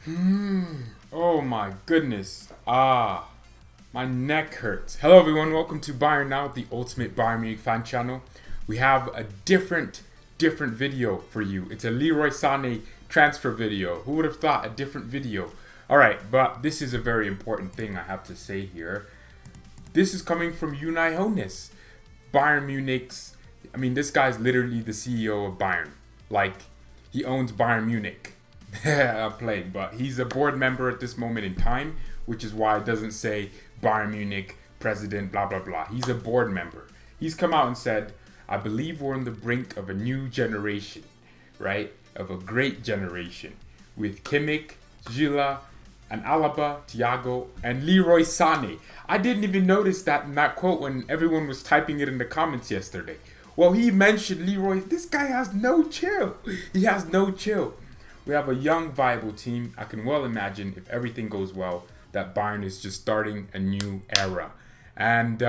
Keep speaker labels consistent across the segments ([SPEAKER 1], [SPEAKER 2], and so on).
[SPEAKER 1] Oh my goodness. My neck hurts. Hello everyone, welcome to BayernNow, the ultimate Bayern Munich fan channel. We have a different video for you. It's a Leroy Sane transfer video. Who would have thought a different video? Alright, but this is a very important thing I have to say here. This is coming from Unai Hoeneß. Bayern Munich's, this guy's literally the CEO of Bayern. Like, he owns Bayern Munich. I'm playing, but he's a board member at this moment in time, which is why it doesn't say Bayern Munich president, blah, blah, blah. He's a board member. He's come out and said, I believe we're on the brink of a new generation, right? Of a great generation with Kimmich, Gila, and Alaba, Thiago, and Leroy Sane. I didn't even notice that in that quote when everyone was typing it in the comments yesterday. Well, he mentioned Leroy. This guy has no chill. He has no chill. We have a young, viable team. I can well imagine, if everything goes well, that Bayern is just starting a new era. And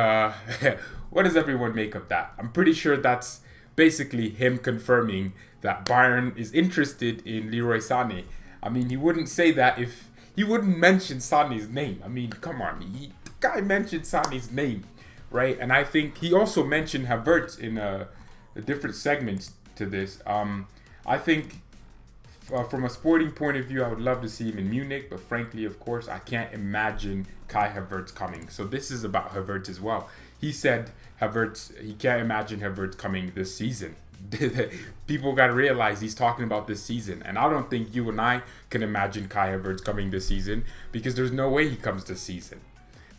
[SPEAKER 1] what does everyone make of that? I'm pretty sure that's basically him confirming that Bayern is interested in Leroy Sane. He wouldn't say that if he wouldn't mention Sane's name. Come on. The guy mentioned Sane's name, right? And I think he also mentioned Havertz in a different segments to this. I think from a sporting point of view, I would love to see him in Munich, but frankly, of course, I can't imagine Kai Havertz coming. So this is about Havertz as well. He said he can't imagine Havertz coming this season. People got to realize he's talking about this season. And I don't think you and I can imagine Kai Havertz coming this season because there's no way he comes this season.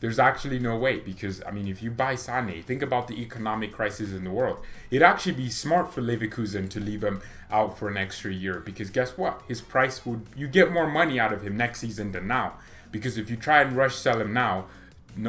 [SPEAKER 1] There's actually no way because, if you buy Sane, think about the economic crisis in the world. It'd actually be smart for Leverkusen to leave him out for an extra year because guess what? His price you get more money out of him next season than now. Because if you try and rush sell him now,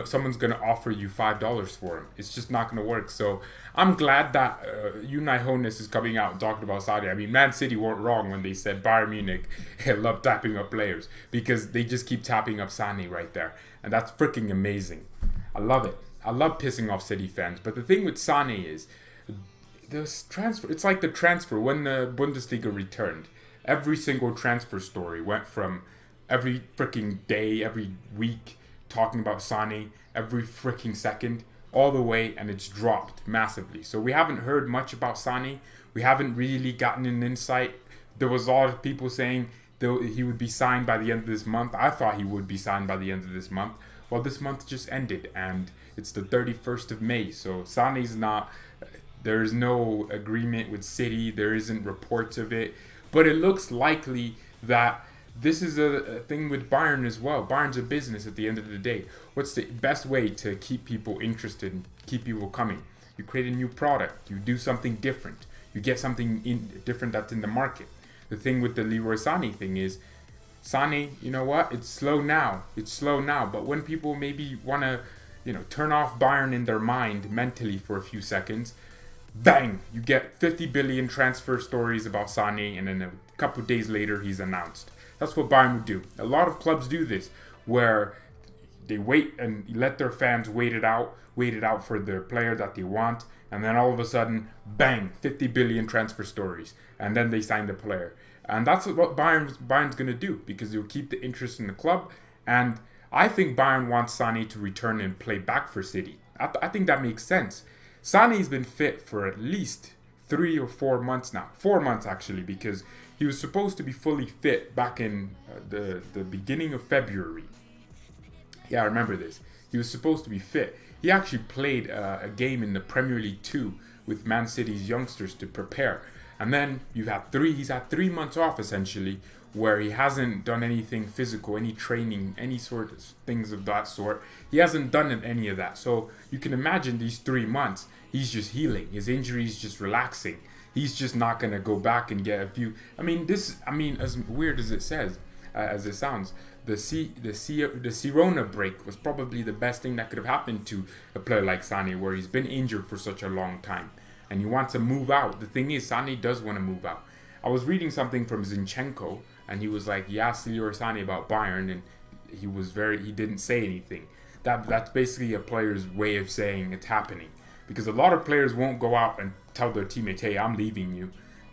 [SPEAKER 1] someone's going to offer you $5 for him. It's just not going to work. So I'm glad that Unai Hoeneß is coming out and talking about Sane. Man City weren't wrong when they said Bayern Munich love tapping up players because they just keep tapping up Sane right there. And that's freaking amazing. I love it. I love pissing off City fans. But the thing with Sane is, this transfer, it's like the transfer when the Bundesliga returned. Every single transfer story went from every freaking day, every week, talking about Sane, every freaking second, all the way, and it's dropped massively. So we haven't heard much about Sane. We haven't really gotten an insight. There was a lot of people saying he would be signed by the end of this month. I thought he would be signed by the end of this month. Well, this month just ended, and it's the 31st of May. So Sane's not. There is no agreement with City. There isn't reports of it, but it looks likely that this is a thing with Bayern as well. Bayern's a business at the end of the day. What's the best way to keep people interested and keep people coming? You create a new product. You do something different. You get something different that's in the market. The thing with the Leroy Sane thing is, Sane, you know what? It's slow now. But when people maybe want to, turn off Bayern in their mind mentally for a few seconds, bang, you get 50 billion transfer stories about Sane, and then a couple of days later, he's announced. That's what Bayern would do. A lot of clubs do this, where they wait and let their fans wait it out for their player that they want, and then all of a sudden, bang, 50 billion transfer stories, and then they sign the player. And that's what Bayern's going to do, because it will keep the interest in the club, and I think Bayern wants Sane to return and play back for City. I think that makes sense. Sane's been fit for at least 3 or 4 months now. 4 months, actually, because he was supposed to be fully fit back in the beginning of February. Yeah, I remember this. He was supposed to be fit. He actually played a game in the Premier League 2 with Man City's youngsters to prepare. And then he's had 3 months off, essentially, where he hasn't done anything physical, any training, any sort of things of that sort. He hasn't done any of that. So you can imagine these 3 months, he's just healing. His injury is just relaxing. He's just not going to go back and get a few. As weird as it sounds, the Sirona break was probably the best thing that could have happened to a player like Sane, where he's been injured for such a long time. And he wants to move out. The thing is, Sane does want to move out. I was reading something from Zinchenko, and he was like, he asked Leroy Sane about Bayern, and he didn't say anything. That's basically a player's way of saying it's happening. Because a lot of players won't go out and tell their teammates, hey, I'm leaving you.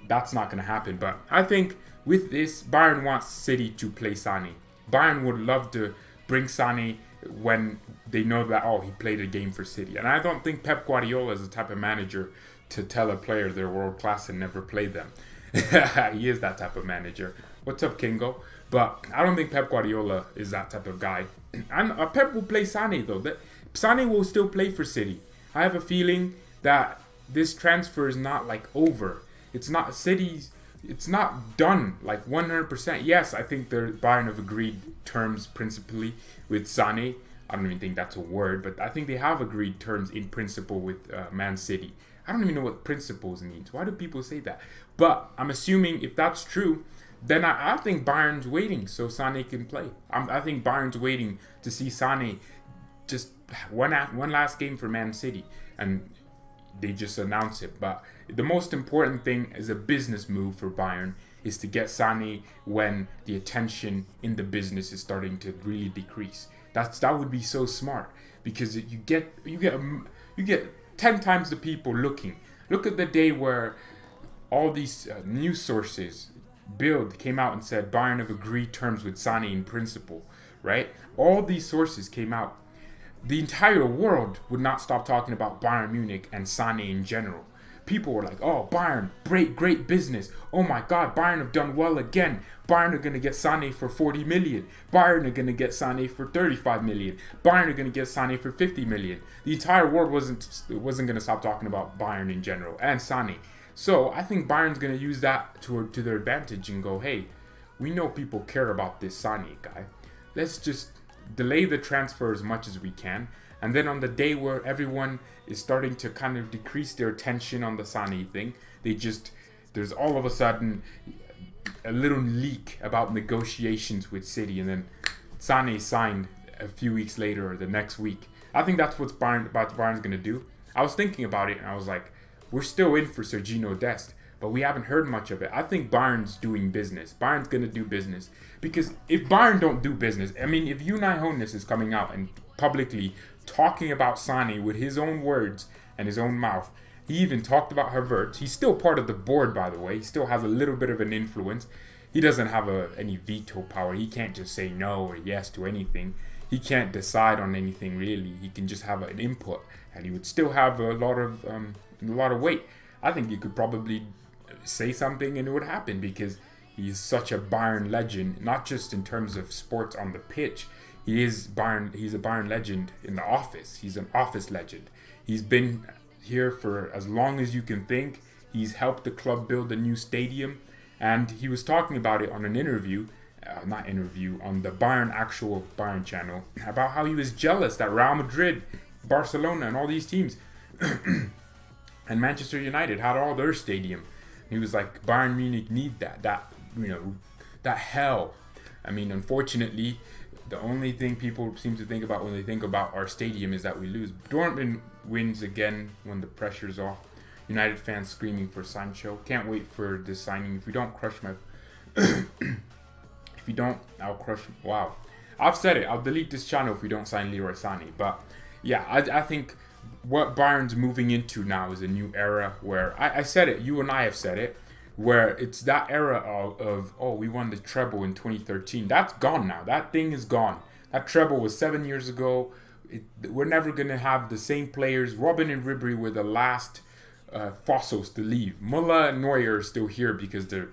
[SPEAKER 1] That's not going to happen. But I think with this, Bayern wants City to play Sane. Bayern would love to bring Sane when they know that, oh, he played a game for City. And I don't think Pep Guardiola is the type of manager to tell a player they're world class and never play them. He is that type of manager. What's up, Kingo? But I don't think Pep Guardiola is that type of guy. And Pep will play Sane, though. Sane will still play for City. I have a feeling that this transfer is not like over. It's not City's. It's not done like 100%. Yes, I think the Bayern have agreed terms principally with Sane. I don't even think that's a word, but I think they have agreed terms in principle with Man City. I don't even know what principles means. Why do people say that? But I'm assuming if that's true, then I think Bayern's waiting so Sane can play. I think Bayern's waiting to see Sane just one last game for Man City, and they just announce it. But the most important thing as a business move for Bayern is to get Sane when the attention in the business is starting to really decrease. That would be so smart, because you get 10 times the people looking. Look at the day where all these news sources, Bild came out and said Bayern have agreed terms with Sane in principle, right? All these sources came out. The entire world would not stop talking about Bayern Munich and Sane in general. People were like, oh, Bayern, great business. Oh my God, Bayern have done well again. Bayern are going to get Sane for 40 million. Bayern are going to get Sane for 35 million. Bayern are going to get Sane for 50 million. The entire world wasn't going to stop talking about Bayern in general and Sane. So I think Bayern's going to use that to their advantage and go, hey, we know people care about this Sane guy. Let's just delay the transfer as much as we can. And then on the day where everyone is starting to kind of decrease their attention on the Sane thing, there's all of a sudden a little leak about negotiations with City, and then Sane signed a few weeks later or the next week. I think that's what Bayern's going to do. I was thinking about it and I was like, we're still in for Sergino Dest, but we haven't heard much of it. I think Bayern's doing business. Bayern's going to do business. Because if Bayern don't do business, I mean, if Unai Hoeneß is coming out and publicly talking about Sane with his own words and his own mouth, he even talked about Havertz. He's still part of the board, by the way. He still has a little bit of an influence. He doesn't have any veto power. He can't just say no or yes to anything. He can't decide on anything, really. He can just have an input, and he would still have a lot of weight. I think he could probably say something and it would happen, because he's such a Bayern legend, not just in terms of sports on the pitch. He's a Bayern legend in the office. He's an office legend. He's been here for as long as you can think. He's helped the club build a new stadium, and he was talking about it on an interview, on the actual Bayern channel, about how he was jealous that Real Madrid, Barcelona, and all these teams and Manchester United had all their stadium. He was like, Bayern Munich need that hell. I mean, unfortunately, the only thing people seem to think about when they think about our stadium is that we lose. Dortmund wins again when the pressure's off. United fans screaming for Sancho. Can't wait for this signing. If we don't crush my... If you don't, I'll crush... Wow. I've said it. I'll delete this channel if we don't sign Leroy Sane. But yeah, I think what Bayern's moving into now is a new era where... I said it. You and I have said it. Where it's that era of we won the treble in 2013. That's gone now. That thing is gone. That treble was 7 years ago. We're never going to have the same players. Robin and Ribery were the last fossils to leave. Müller and Neuer are still here because they're...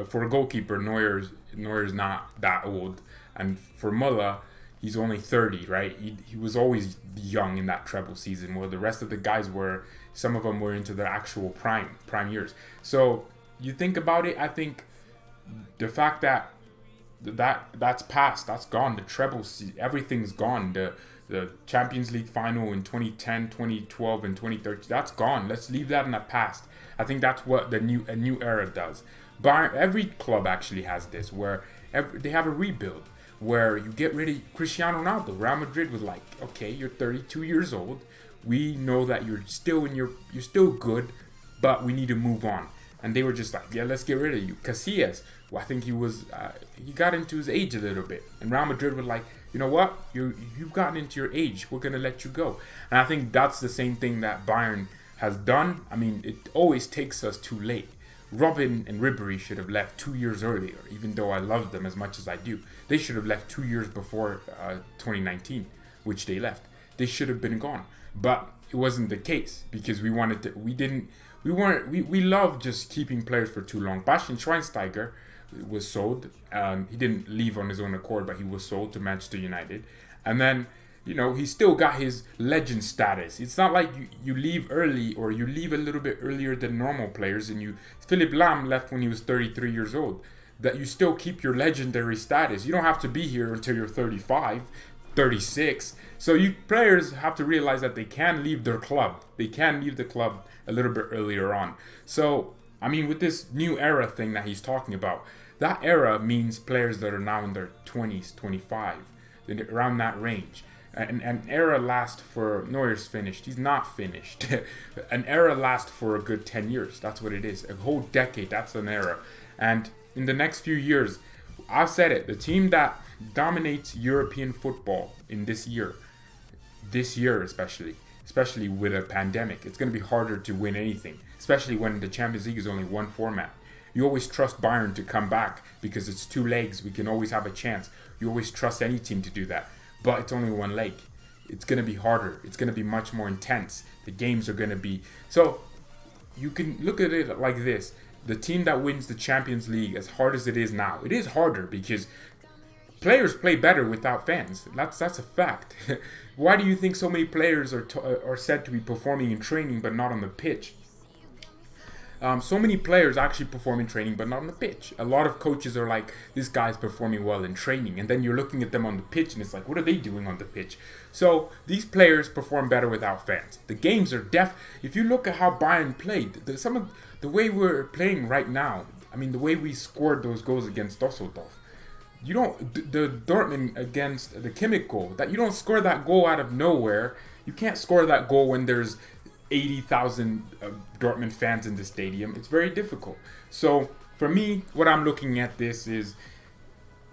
[SPEAKER 1] for a goalkeeper, Neuer's not that old. And for Müller, he's only 30, right? He was always young in that treble season, where the rest of the guys were... Some of them were into their actual prime years. So you think about it, I think the fact that's past, that's gone. The treble, everything's gone. The Champions League final in 2010, 2012, and 2013, that's gone. Let's leave that in the past. I think that's what a new era does. Bayern, every club actually has this, where they have a rebuild, where you get rid of Cristiano Ronaldo. Real Madrid was like, okay, you're 32 years old. We know that you're still good, but we need to move on. And they were just like, yeah, let's get rid of you. Casillas, well, I think he got into his age a little bit. And Real Madrid were like, you know what? You've gotten into your age. We're going to let you go. And I think that's the same thing that Bayern has done. I mean, it always takes us too late. Robin and Ribery should have left 2 years earlier, even though I love them as much as I do. They should have left 2 years before 2019, which they left. They should have been gone. But it wasn't the case because we love just keeping players for too long. Bastian Schweinsteiger was sold. He didn't leave on his own accord, but he was sold to Manchester United. And then, he still got his legend status. It's not like you leave early or you leave a little bit earlier than normal players. And Philipp Lahm left when he was 33 years old. That you still keep your legendary status. You don't have to be here until you're 35, 36. So you players have to realize that they can leave their club. They can leave the club a little bit earlier on. So, with this new era thing that he's talking about, that era means players that are now in their 20s, 25, around that range. An era lasts for... Neuer's finished. He's not finished. An era lasts for a good 10 years. That's what it is. A whole decade. That's an era. And in the next few years, I've said it, the team that dominates European football in this year especially with a pandemic, it's going to be harder to win anything, especially when the Champions League is only one format. You always trust Bayern to come back because it's 2 legs. We can always have a chance. You always trust any team to do that. But it's only 1 leg. It's going to be harder. It's going to be much more intense. The games are going to be... So you can look at it like this. The team that wins the Champions League, as hard as it is now, it is harder because players play better without fans. That's a fact. Why do you think so many players are said to be performing in training but not on the pitch? So many players actually perform in training but not on the pitch. A lot of coaches are like, this guy's performing well in training, and then you're looking at them on the pitch and it's like, what are they doing on the pitch? So these players perform better without fans. The games are if you look at how Bayern played, the way we're playing right now, the way we scored those goals against Düsseldorf, the Dortmund against the Kimmich goal, that you don't score that goal out of nowhere. You can't score that goal when there's 80,000 Dortmund fans in the stadium. It's very difficult. So for me, what I'm looking at this is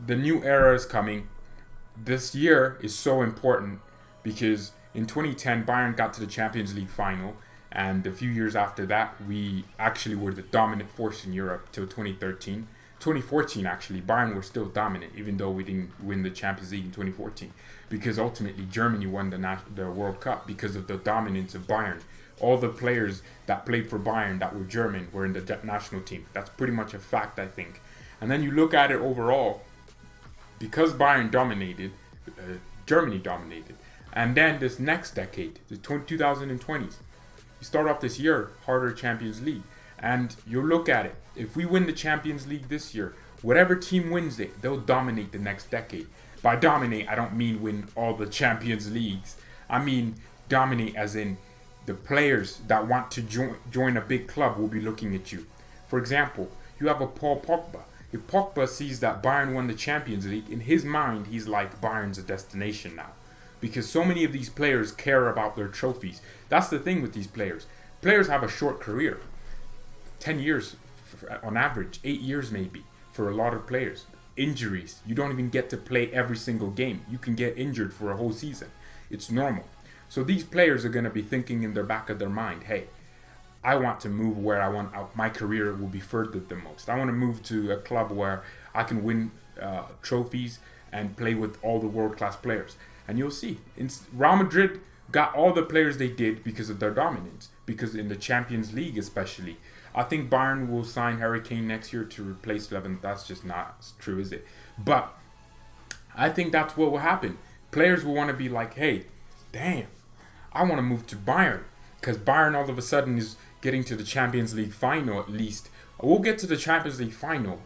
[SPEAKER 1] the new era is coming. This year is so important because in 2010 Bayern got to the Champions League final, and a few years after that we actually were the dominant force in Europe till 2013. 2014 actually, Bayern were still dominant even though we didn't win the Champions League in 2014 because ultimately Germany won the World Cup because of the dominance of Bayern. All the players that played for Bayern that were German were in the national team. That's pretty much a fact, I think. And then you look at it overall, because Bayern dominated, Germany dominated. And then this next decade, the 2020s, you start off this year, harder Champions League. And you look at it, if we win the Champions League this year, whatever team wins it, they'll dominate the next decade. By dominate, I don't mean win all the Champions Leagues. I mean dominate as in the players that want to join a big club will be looking at you. For example, you have a Paul Pogba. If Pogba sees that Bayern won the Champions League, in his mind, he's like, Bayern's a destination now. Because so many of these players care about their trophies. That's the thing with these players. Players have a short career. 10 years on average, 8 years maybe, for a lot of players. Injuries. You don't even get to play every single game. You can get injured for a whole season. It's normal. So these players are going to be thinking in the back of their mind, hey, I want to move where I want my career will be furthered the most. I want to move to a club where I can win trophies and play with all the world-class players. And you'll see, Real Madrid got all the players they did because of their dominance. Because in the Champions League especially, I think Bayern will sign Harry Kane next year to replace Lewandowski. That's just not true, is it? But I think that's what will happen. Players will want to be like, hey, damn, I want to move to Bayern. Because Bayern all of a sudden is getting to the Champions League final at least. We'll get to the Champions League final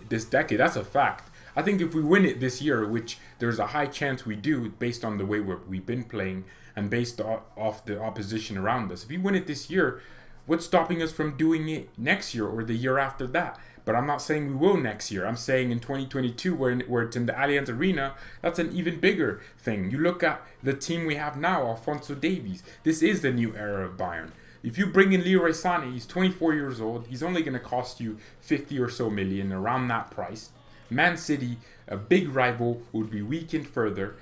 [SPEAKER 1] this decade. That's a fact. I think if we win it this year, which there's a high chance we do based on the way we've been playing and based off the opposition around us. If we win it this year, what's stopping us from doing it next year or the year after that? But I'm not saying we will next year. I'm saying in 2022, where it's in the Allianz Arena, that's an even bigger thing. You look at the team we have now, Alphonso Davies. This is the new era of Bayern. If you bring in Leroy Sane, he's 24 years old. He's only going to cost you 50 or so million, around that price. Man City, a big rival, would be weakened further.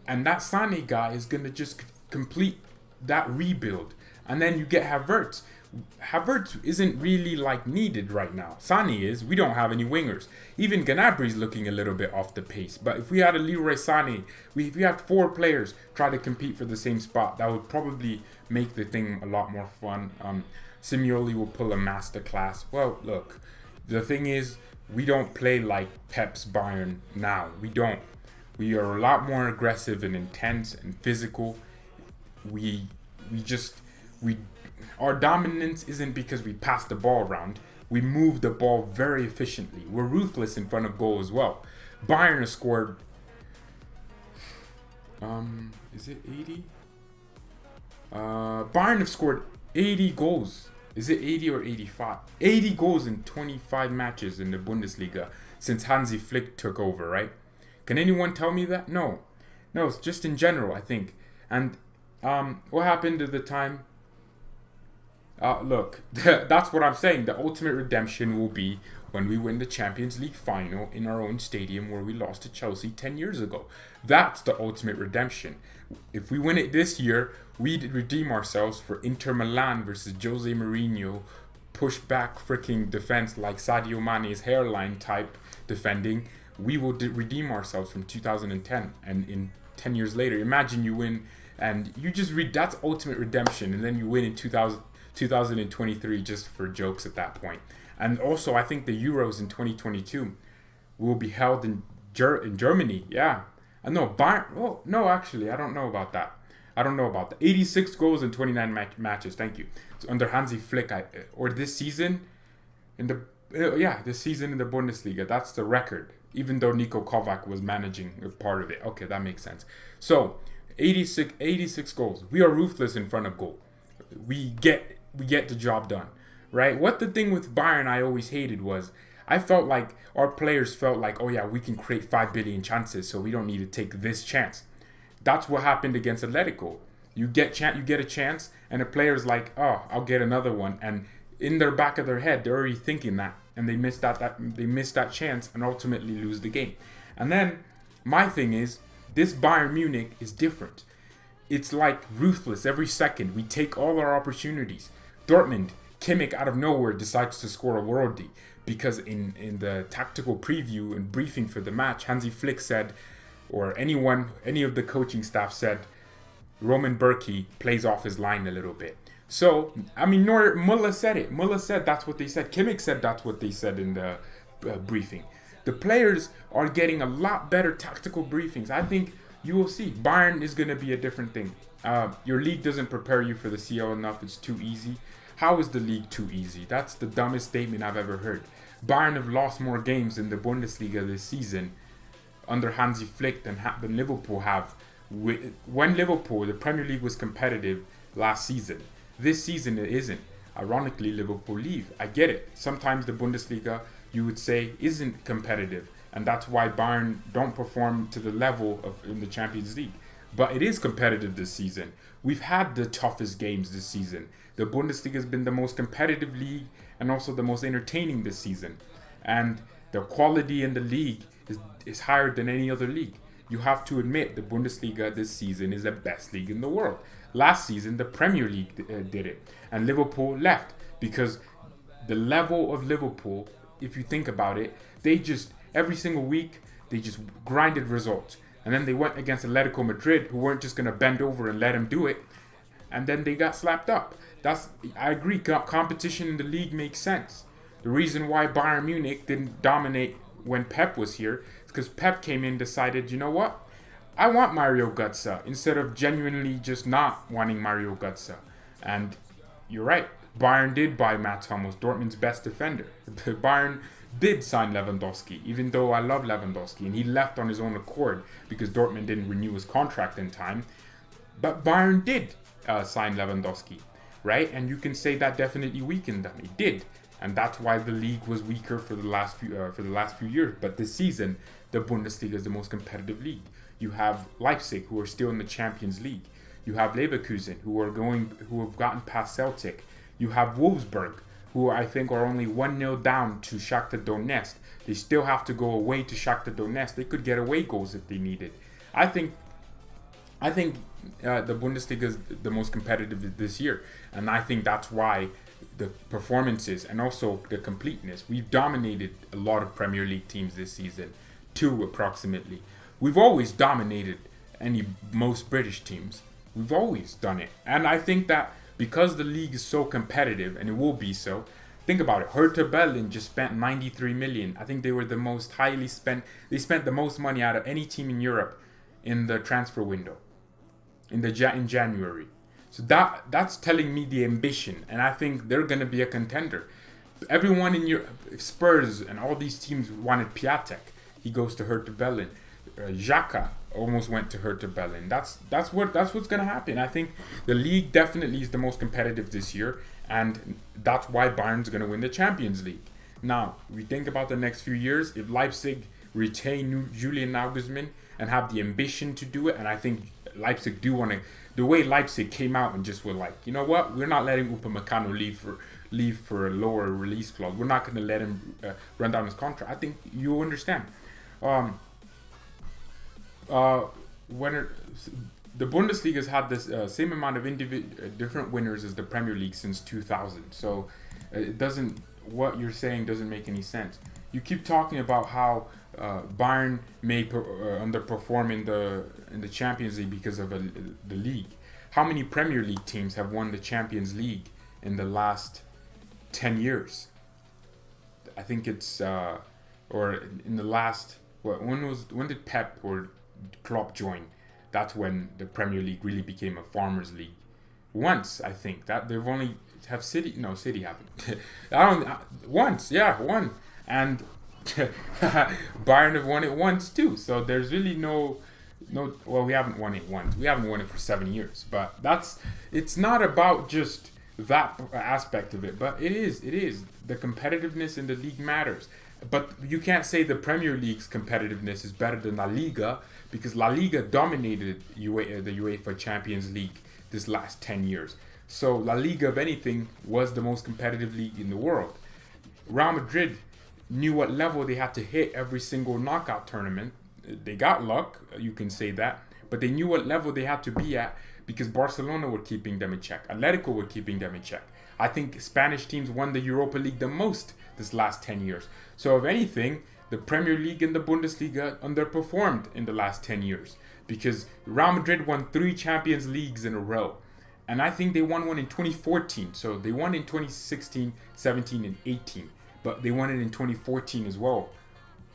[SPEAKER 1] And that Sane guy is going to just complete that rebuild. And then you get Havertz. Havertz isn't really like needed right now. Sane is. We don't have any wingers. Even Gnabry's looking a little bit off the pace. But if we had a Leroy Sane, if we had 4 players try to compete for the same spot, that would probably make the thing a lot more fun. Simeone will pull a masterclass. Well, look, the thing is, we don't play like Pep's Bayern now. We don't. We are a lot more aggressive and intense and physical. Our dominance isn't because we pass the ball around. We move the ball very efficiently. We're ruthless in front of goal as well. Bayern has scored, is it 80? Bayern have scored 80 goals. Is it 80 or 85? 80 goals in 25 matches in the Bundesliga since Hansi Flick took over, right? Can anyone tell me that? No. No, it's just in general, I think. And what happened at the time? Look, that's what I'm saying. The ultimate redemption will be when we win the Champions League final in our own stadium where we lost to Chelsea 10 years ago. That's the ultimate redemption. If we win it this year, we'd redeem ourselves for Inter Milan versus Jose Mourinho, push back freaking defense like Sadio Mane's hairline type defending. We will redeem ourselves from 2010, and in 10 years later, imagine you win and you just read that's ultimate redemption, and then you win in 2023 just for jokes at that point. And also, I think the Euros in 2022 will be held in Germany. Yeah, I know Bayern. Oh no, actually, I don't know about that. 86 goals in 29 matches. Thank you. It's under Hansi Flick, or this season in the this season in the Bundesliga. That's the record. Even though Niko Kovac was managing a part of it. Okay, that makes sense. So 86 goals. We are ruthless in front of goal. We get the job done, right? What the thing with Bayern I always hated was I felt like our players felt like, oh yeah, we can create 5 billion chances, so we don't need to take this chance. That's what happened against Atletico. You get a chance, and the player's like, oh, I'll get another one, and in their back of their head, they're already thinking that, and they missed that chance, and ultimately lose the game. And then my thing is, this Bayern Munich is different. It's like ruthless every second. We take all our opportunities. Dortmund, Kimmich out of nowhere decides to score a worldie because in the tactical preview and briefing for the match, Hansi Flick said, or any of the coaching staff said, Roman Bürki plays off his line a little bit. So, I mean, Muller said it. Muller said that's what they said. Kimmich said that's what they said in the briefing. The players are getting a lot better tactical briefings. I think you will see. Bayern is going to be a different thing. Your league doesn't prepare you for the CL enough. It's too easy. How is the league too easy? That's the dumbest statement I've ever heard. Bayern have lost more games in the Bundesliga this season under Hansi Flick than Liverpool have. When Liverpool, the Premier League was competitive last season. This season it isn't. Ironically, Liverpool leave. I get it. Sometimes the Bundesliga, you would say, isn't competitive. And that's why Bayern don't perform to the level of in the Champions League. But it is competitive this season. We've had the toughest games this season. The Bundesliga has been the most competitive league and also the most entertaining this season. And the quality in the league is higher than any other league. You have to admit the Bundesliga this season is the best league in the world. Last season, the Premier League did it. And Liverpool left because the level of Liverpool, if you think about it, they just, every single week, they just grinded results. And then they went against Atletico Madrid, who weren't just going to bend over and let them do it. And then they got slapped up. I agree, competition in the league makes sense. The reason why Bayern Munich didn't dominate when Pep was here is because Pep came in and decided, you know what? I want Mario Götze instead of genuinely just not wanting Mario Götze. And you're right. Bayern did buy Mats Hummels, Dortmund's best defender. Bayern did sign Lewandowski, even though I love Lewandowski. And he left on his own accord because Dortmund didn't renew his contract in time. But Bayern did sign Lewandowski, right? And you can say that definitely weakened them. It did. And that's why the league was weaker for the last few years. But this season, the Bundesliga is the most competitive league. You have Leipzig, who are still in the Champions League. You have Leverkusen, who have gotten past Celtic. You have Wolfsburg, who I think are only 1-0 down to Shakhtar Donetsk. They still have to go away to Shakhtar Donetsk. They could get away goals if they needed. I think the Bundesliga is the most competitive this year, and I think that's why the performances and also the completeness. We've dominated a lot of Premier League teams this season, 2 approximately. We've always dominated most British teams. We've always done it. And I think that because the league is so competitive, and it will be so, think about it. Hertha Berlin just spent 93 million. I think they were the most highly spent. They spent the most money out of any team in Europe in the transfer window in January. So that's telling me the ambition, and I think they're going to be a contender. Everyone in Europe, Spurs and all these teams wanted Piatek. He goes to Hertha Berlin. Xhaka almost went to Hertha Berlin. That's what's going to happen. I think the league definitely is the most competitive this year, and that's why Bayern's going to win the Champions League. Now, we think about the next few years. If Leipzig retain Julian Nagelsmann and have the ambition to do it, and I think Leipzig do want to. The way Leipzig came out and just were like, you know what, we're not letting Upamecano leave for a lower release clause. We're not going to let him run down his contract. I think you understand. When the Bundesliga has had this same amount of different winners as the Premier League since 2000. So it doesn't. What you're saying doesn't make any sense. You keep talking about how Bayern may underperform in the Champions League because of the league. How many Premier League teams have won the Champions League in the last 10 years? I think it's or in the last when did Pep or Klopp join? That's when the Premier League really became a farmers' league. Once, I think that they've only have City. No, City haven't. Once, one, and Bayern have won it once too. So there's really no. Well, we haven't won it once. We haven't won it for 7 years. But it's not about just that aspect of it. But it is the competitiveness in the league matters. But you can't say the Premier League's competitiveness is better than La Liga, because La Liga dominated the UEFA Champions League this last 10 years. So La Liga, if anything, was the most competitive league in the world. Real Madrid knew what level they had to hit every single knockout tournament. They got luck, you can say that, but they knew what level they had to be at because Barcelona were keeping them in check. Atletico were keeping them in check. I think Spanish teams won the Europa League the most this last 10 years. So if anything, the Premier League and the Bundesliga underperformed in the last 10 years because Real Madrid won 3 Champions Leagues in a row. And I think they won one in 2014. So they won in 2016, 17, and 18. But they won it in 2014 as well.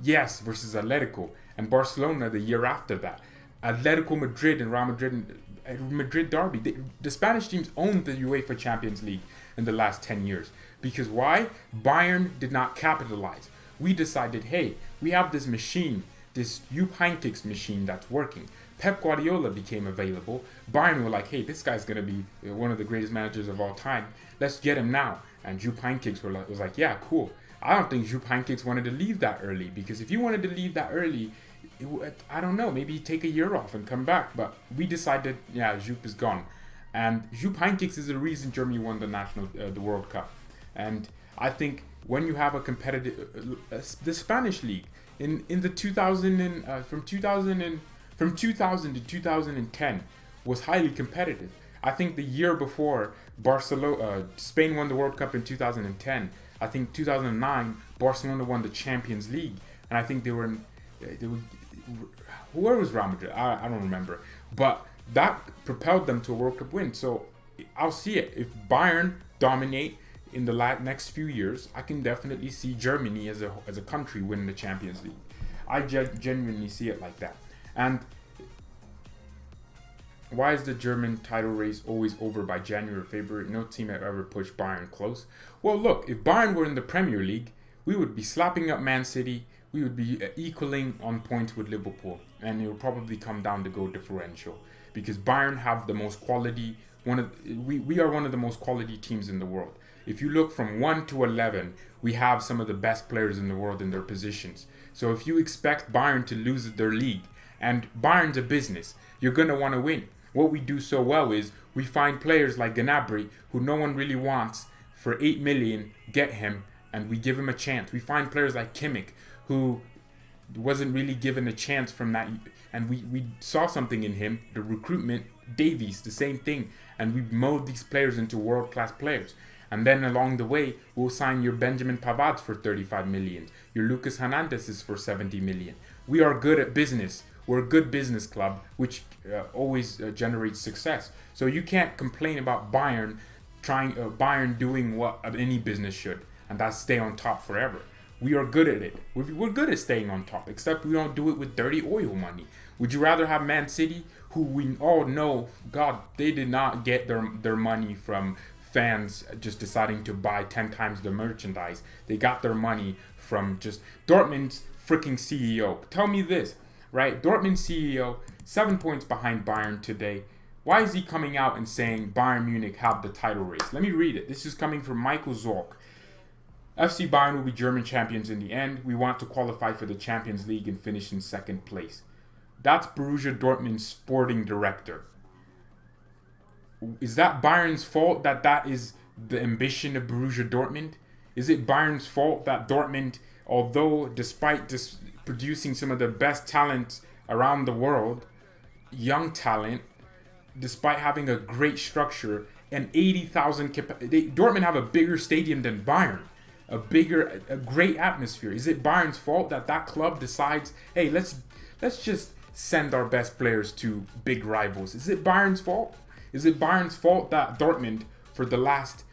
[SPEAKER 1] Yes, versus Atletico. And Barcelona the year after that. Atletico Madrid and Real Madrid derby. The Spanish teams owned the UEFA Champions League in the last 10 years. Because why? Bayern did not capitalize. We decided, hey, we have this machine, this Jupp Heynckes machine that's working. Pep Guardiola became available. Bayern were like, hey, this guy's going to be one of the greatest managers of all time. Let's get him now. And Jupp Heynckes was like, yeah, cool. I don't think Jupp Heynckes wanted to leave that early, because if he wanted to leave that early, I don't know, maybe take a year off and come back. But we decided, yeah, Jupp is gone. And Jupp Heynckes is the reason Germany won the World Cup. And I think when you have a competitive, the Spanish league in the 2000 from 2000 to 2010 was highly competitive. I think the year before Spain won the World Cup in 2010. I think 2009 Barcelona won the Champions League, and I think they were where was Real Madrid? I don't remember, but that propelled them to a World Cup win. So I'll see it. If Bayern dominate in the next few years, I can definitely see Germany as a country winning the Champions League. I genuinely see it like that. And why is the German title race always over by January or February? No team have ever pushed Bayern close. Well, look, if Bayern were in the Premier League, we would be slapping up Man City. We would be equaling on points with Liverpool. And it would probably come down to goal differential. Because Bayern have the most quality. We are one of the most quality teams in the world. If you look from 1 to 11, we have some of the best players in the world in their positions. So if you expect Bayern to lose their league, and Bayern's a business, you're going to want to win. What we do so well is we find players like Gnabry, who no one really wants, for 8 million, get him, and we give him a chance. We find players like Kimmich, who wasn't really given a chance from that, and we saw something in him, the recruitment. Davies, the same thing, and we mold these players into world-class players. And then along the way, we'll sign your Benjamin Pavads for 35 million. Your Lucas Hernandez is for 70 million. We are good at business. We're a good business club, which always generates success. So you can't complain about Bayern Bayern doing what any business should, and that's stay on top forever. We are good at it. We're good at staying on top, except we don't do it with dirty oil money. Would you rather have Man City, who we all know, God, they did not get their money from fans just deciding to buy 10 times the merchandise. They got their money from just Dortmund's freaking CEO. Tell me this, right? Dortmund CEO, 7 points behind Bayern today. Why is he coming out and saying Bayern Munich have the title race? Let me read it. This is coming from Michael Zorc. FC Bayern will be German champions in the end. We want to qualify for the Champions League and finish in second place. That's Borussia Dortmund's sporting director. Is that Bayern's fault that is the ambition of Borussia Dortmund? Is it Bayern's fault that Dortmund, although despite producing some of the best talent around the world, young talent, despite having a great structure and 80,000 Dortmund have a bigger stadium than Bayern, a great atmosphere. Is it Bayern's fault that club decides, hey, let's just send our best players to big rivals? Is it Bayern's fault? Is it Bayern's fault that Dortmund, for the last,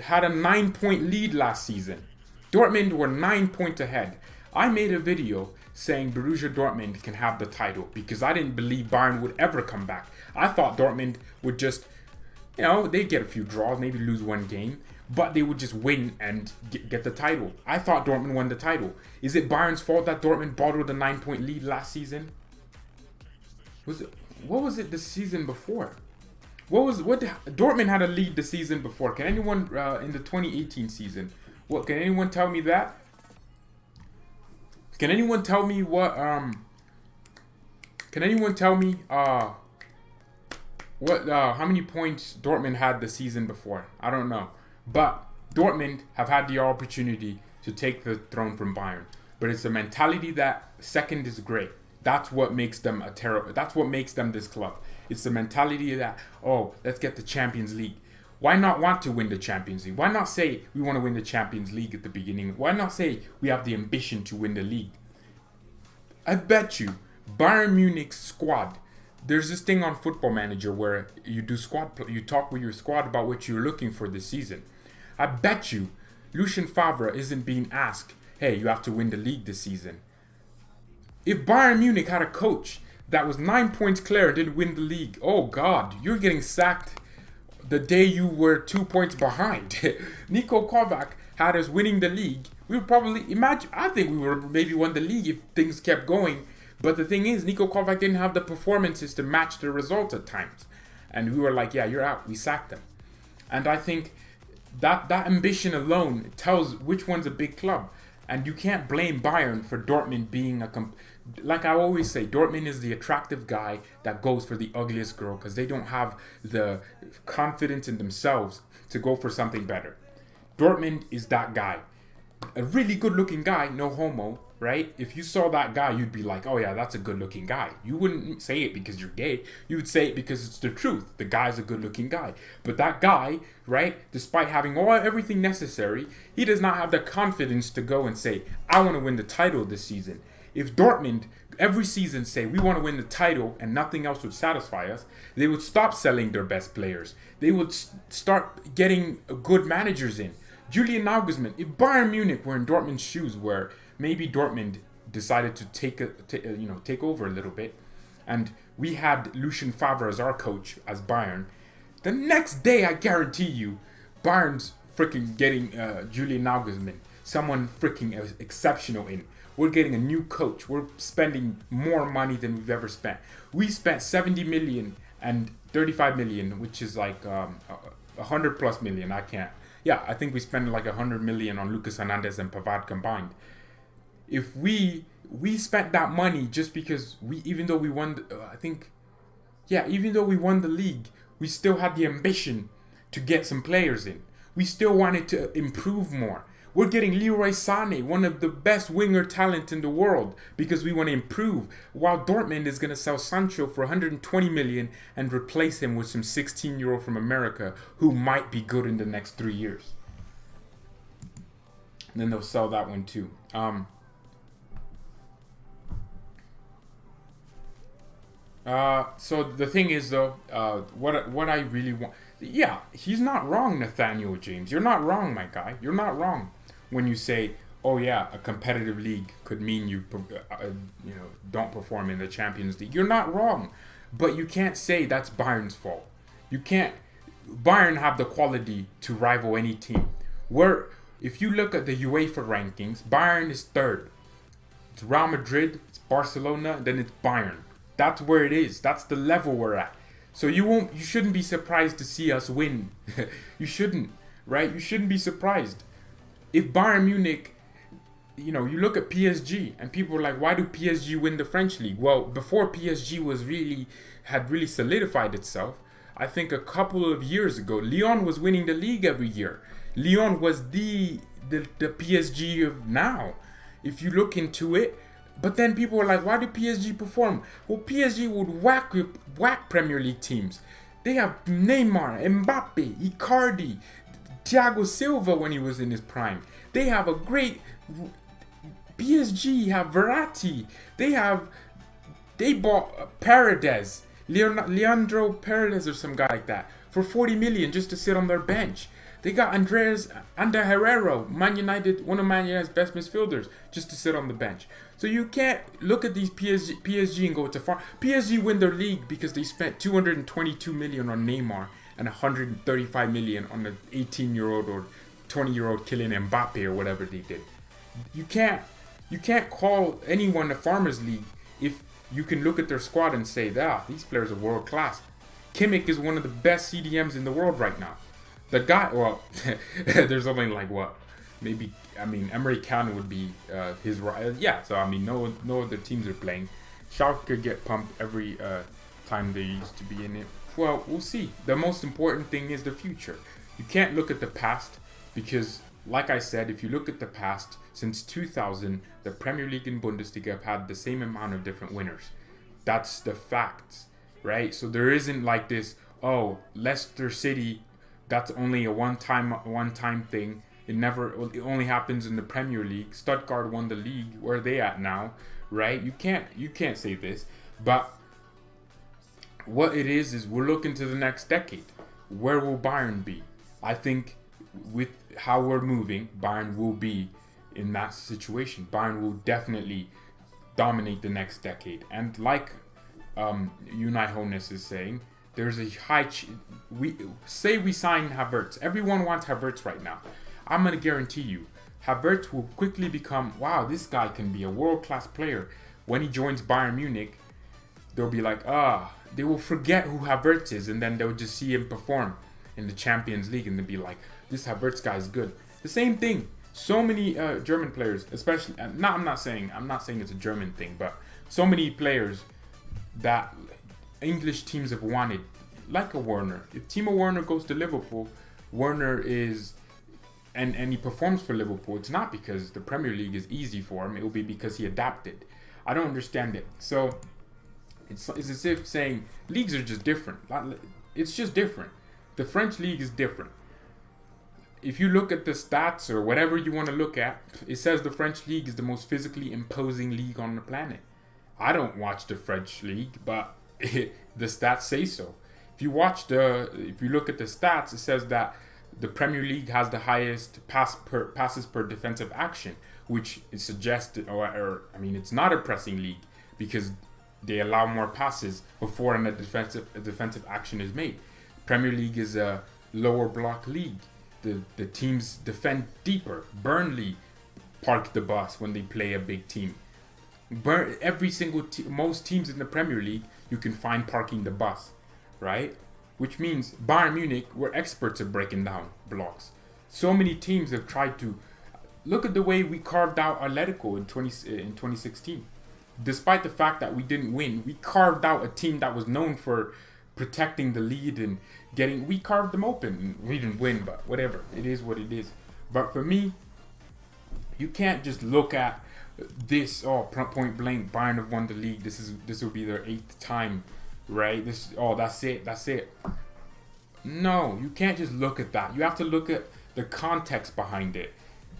[SPEAKER 1] had a 9-point lead last season? Dortmund were 9 points ahead. I made a video saying Borussia Dortmund can have the title because I didn't believe Bayern would ever come back. I thought Dortmund would just, they'd get a few draws, maybe lose one game, but they would just win and get the title. I thought Dortmund won the title. Is it Bayern's fault that Dortmund bottled a 9-point lead last season? What was it the season before? Dortmund had a lead the season before. Can anyone in the 2018 season? Can anyone tell me that? Can anyone tell me what Can anyone tell me how many points Dortmund had the season before? I don't know. But Dortmund have had the opportunity to take the throne from Bayern. But it's a mentality that second is great. That's what makes them that's what makes them this club. It's the mentality that, let's get the Champions League. Why not want to win the Champions League? Why not say we want to win the Champions League at the beginning? Why not say we have the ambition to win the league? I bet you Bayern Munich's squad, there's this thing on Football Manager where you talk with your squad about what you're looking for this season. I bet you Lucien Favre isn't being asked, hey, you have to win the league this season. If Bayern Munich had a coach that was 9 points clear and didn't win the league, oh God, you're getting sacked the day you were 2 points behind. Niko Kovac had us winning the league. We would probably I think we would maybe won the league if things kept going. But the thing is, Niko Kovac didn't have the performances to match the results at times. And we were like, yeah, you're out. We sacked them. And I think that ambition alone tells which one's a big club. And you can't blame Bayern for Dortmund being like I always say, Dortmund is the attractive guy that goes for the ugliest girl because they don't have the confidence in themselves to go for something better. Dortmund is that guy. A really good looking guy, no homo, right? If you saw that guy, you'd be like, oh yeah, that's a good looking guy. You wouldn't say it because you're gay. You would say it because it's the truth. The guy's a good looking guy. But that guy, right, despite having everything necessary, he does not have the confidence to go and say, I want to win the title this season. If Dortmund every season say we want to win the title and nothing else would satisfy us, they would stop selling their best players. They would start getting good managers in. Julian Nagelsmann, if Bayern Munich were in Dortmund's shoes, where maybe Dortmund decided to take over a little bit, and we had Lucien Favre as our coach as Bayern, the next day I guarantee you, Bayern's freaking getting Julian Nagelsmann, someone freaking exceptional in. We're getting a new coach. We're spending more money than we've ever spent. We spent 70 million and 35 million, which is like 100 plus million. I think we spent like 100 million on Lucas Hernandez and Pavard combined. If we spent that money just because even though we won the league, we still had the ambition to get some players in. We still wanted to improve more. We're getting Leroy Sane, one of the best winger talent in the world, because we want to improve. While Dortmund is going to sell Sancho for 120 million and replace him with some 16-year-old from America who might be good in the next 3 years. And then they'll sell that one too. So the thing is though, what I really want, yeah, he's not wrong, Nathaniel James. You're not wrong, my guy. You're not wrong when you say, oh yeah, a competitive league could mean you don't perform in the Champions League. You're not wrong, but you can't say that's Bayern's fault. You can't. Bayern have the quality to rival any team. If you look at the UEFA rankings, Bayern is third. It's Real Madrid, it's Barcelona, then it's Bayern. That's where it is. That's the level we're at. So you shouldn't be surprised to see us win. You shouldn't, right? You shouldn't be surprised. If Bayern Munich, you look at PSG and people are like, why do PSG win the French league? Well, before PSG had really solidified itself, I think a couple of years ago, Lyon was winning the league every year. Lyon was the PSG of now. If you look into it. But then people were like, why do PSG perform? Well, PSG would whack Premier League teams. They have Neymar, Mbappe, Icardi, Thiago Silva when he was in his prime. They have a great... PSG have Verratti. They bought Paredes, Leandro Paredes or some guy like that, for 40 million just to sit on their bench. They got Ander Herrera, Man United, one of Man United's best midfielders, just to sit on the bench. So you can't look at these PSG and go, it's a far. PSG win their league because they spent 222 million on Neymar and 135 million on the 18-year-old or 20-year-old Kylian Mbappe or whatever they did. You can't call anyone a farmers league if you can look at their squad and say, these players are world class. Kimmich is one of the best CDMs in the world right now. The guy, well, there's only like what? Maybe, Emery Can would be his right. Yeah, so no other teams are playing. Schalke could get pumped every time they used to be in it. Well, we'll see. The most important thing is the future. You can't look at the past because, like I said, if you look at the past, since 2000, the Premier League and Bundesliga have had the same amount of different winners. That's the facts, right? So there isn't like this, Leicester City, that's only a one-time thing. It only happens in the Premier League. Stuttgart won the league. Where are they at now? Right? You can't say this. But what it is we're looking to the next decade. Where will Bayern be? I think with how we're moving, Bayern will be in that situation. Bayern will definitely dominate the next decade. And like Unai Hoeneß is saying, there's a high... we sign Havertz. Everyone wants Havertz right now. I'm going to guarantee you, Havertz will quickly become, wow, this guy can be a world-class player. When he joins Bayern Munich, they'll be like, they will forget who Havertz is, and then they'll just see him perform in the Champions League, and they'll be like, this Havertz guy is good. The same thing. So many German players, especially, I'm not saying it's a German thing, but so many players that English teams have wanted, like a Werner. If Timo Werner goes to Liverpool, Werner is... And he performs for Liverpool, it's not because the Premier League is easy for him. It will be because he adapted. I don't understand it. So it's as if saying leagues are just different. It's just different. The French league is different. If you look at the stats or whatever you want to look at, it says the French league is the most physically imposing league on the planet. I don't watch the French league, but the stats say so. If you look at the stats, it says that the Premier League has the highest passes per defensive action, which is suggested, it's not a pressing league because they allow more passes before a defensive action is made. Premier League is a lower block league. The teams defend deeper. Burnley park the bus when they play a big team. Most teams in the Premier League you can find parking the bus, right? Which means Bayern Munich, we're experts at breaking down blocks. So many teams have tried to... Look at the way we carved out Atletico in 2016. Despite the fact that we didn't win, we carved out a team that was known for protecting the lead and we carved them open. We didn't win, but whatever. It is what it is. But for me, You can't just look at this. Oh, point blank, Bayern have won the league. This will be their 8th time, right? That's it. No, you can't just look at that. You have to look at the context behind it.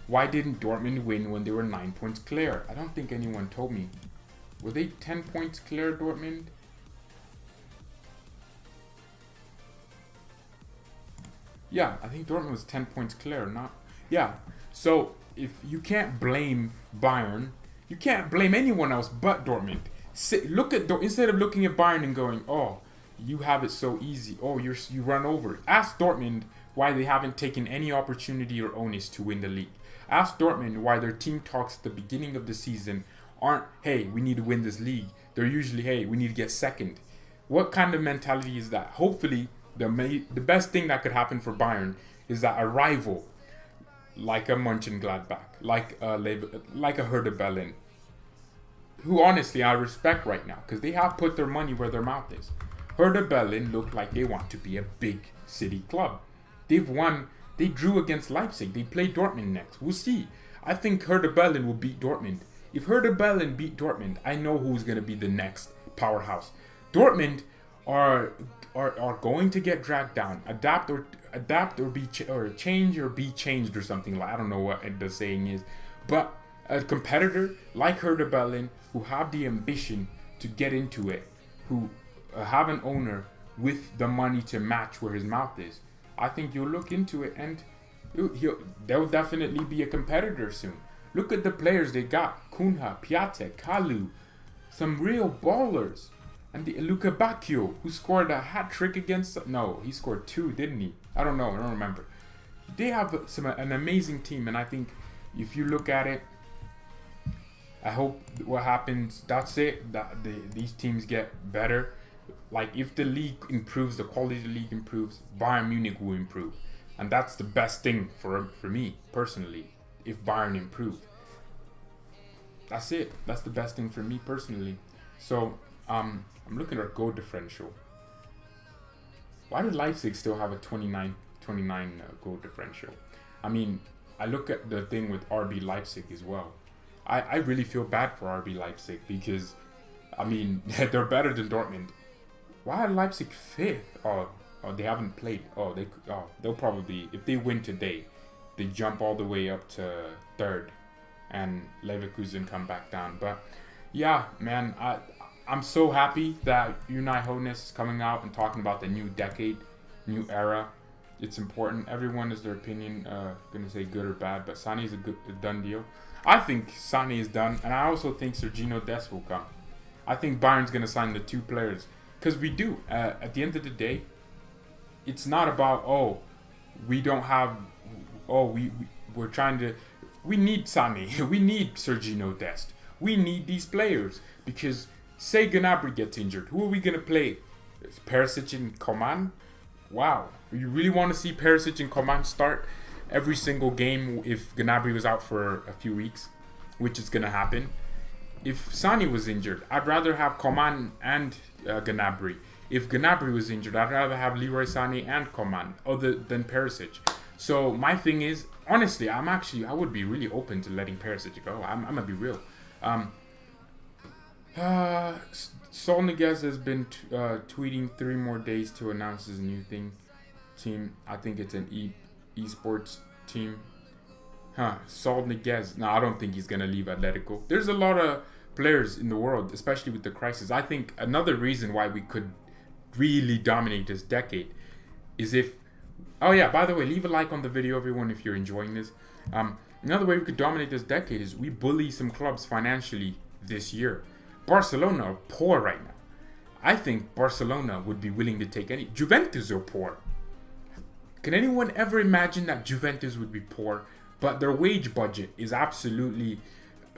[SPEAKER 1] Why didn't Dortmund win when they were 9 points clear? I don't think anyone told me. Were they 10 points clear, Dortmund? Yeah, I think Dortmund was 10 points clear. Yeah. So if you can't blame Bayern, you can't blame anyone else but Dortmund. Instead of looking at Bayern and going, "Oh, you have it so easy. Oh, you run over." Ask Dortmund why they haven't taken any opportunity or onus to win the league. Ask Dortmund why their team talks at the beginning of the season aren't, "Hey, we need to win this league." They're usually, "Hey, we need to get second." What kind of mentality is that? Hopefully, the best thing that could happen for Bayern is that a rival like a Mönchengladbach, like a Hertha Berlin, who honestly I respect right now because they have put their money where their mouth is. Hertha Berlin look like they want to be a big city club. They've won. They drew against Leipzig. They play Dortmund next. We'll see. I think Hertha Berlin will beat Dortmund. If Hertha Berlin beat Dortmund, I know who's going to be the next powerhouse. Dortmund are going to get dragged down. Adapt or change or be changed or something like. I don't know what the saying is, but a competitor like Hertha Berlin who have the ambition to get into it, who have an owner with the money to match where his mouth is. I think you'll look into it and they'll definitely be a competitor soon. Look at the players they got. Cunha, Piatek, Kalu. Some real ballers. And the Luka Bacchio, who scored a hat-trick against... No, he scored 2, didn't he? I don't know. I don't remember. They have an amazing team. And I think if you look at it, I hope what happens, that's it. That these teams get better. Like, if the league improves, the quality of the league improves, Bayern Munich will improve. And that's the best thing for me, personally, if Bayern improve. That's it. That's the best thing for me, personally. So, I'm looking at our goal differential. Why did Leipzig still have a 29 goal differential? I mean, I look at the thing with RB Leipzig as well. I really feel bad for RB Leipzig because, I mean, they're better than Dortmund. Why are Leipzig 5th? Oh, they haven't played. They'll probably, if they win today, they jump all the way up to 3rd, and Leverkusen come back down. But yeah, man, I'm so happy that Unai Hoeneß is coming out and talking about the new decade, new era. It's important. Everyone has their opinion, gonna say good or bad, but Sane is a done deal. I think Sane is done, and I also think Sergio Dest will come. I think Bayern's gonna sign the 2 players. Because we do. At the end of the day, it's not about, we don't have, we're trying to, we need Sane. We need Sergio Dest. We need these players. Because say Gnabry gets injured. Who are we going to play? Perisic and Coman? Wow. You really want to see Perisic and Coman start every single game if Gnabry was out for a few weeks? Which is going to happen. If Sane was injured, I'd rather have Coman and Gnabry. If Gnabry was injured, I'd rather have Leroy Sane and Coman other than Perisic. So my thing is, honestly, I would be really open to letting Perisic go. I'm gonna be real. Saul Niguez has been tweeting 3 more days to announce his new team. I think it's an esports team. Saul Niguez. No, I don't think he's gonna leave Atletico. There's a lot of players in the world, especially with the crisis. I think another reason why we could really dominate this decade is if... Oh yeah, by the way, leave a like on the video, everyone, if you're enjoying this. Another way we could dominate this decade is we bully some clubs financially this year. Barcelona are poor right now. I think Barcelona would be willing to take any... Juventus are poor. Can anyone ever imagine that Juventus would be poor? But their wage budget is absolutely